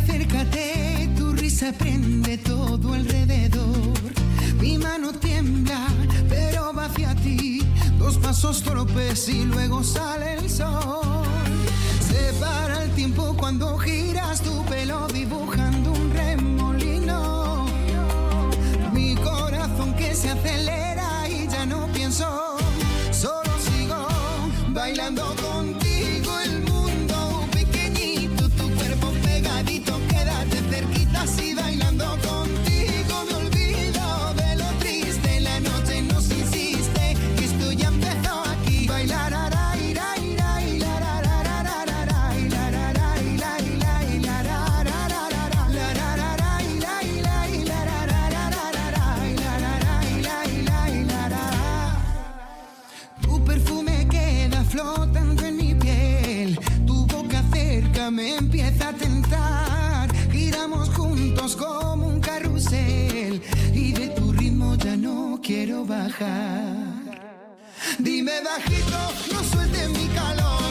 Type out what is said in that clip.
acércate, tu risa prende todo alrededor. Mi mano tiembla, pero va hacia ti. Dos pasos torpes y luego sale el sol. Se para el tiempo cuando giras tu pelo dibujando un remolino. Mi corazón que se acelera y ya no pienso. Solo sigo bailando contigo el mundo pequeñito, tu cuerpo pegadito, quédate cerquita así bailando contigo. Me olvido de lo triste, la noche nos insiste, que esto ya empezó aquí. Bailar flotando en mi piel, tu boca cerca me empieza a tentar. Giramos juntos como un carrusel y de tu ritmo ya no quiero bajar. Dime bajito, no sueltes mi calor.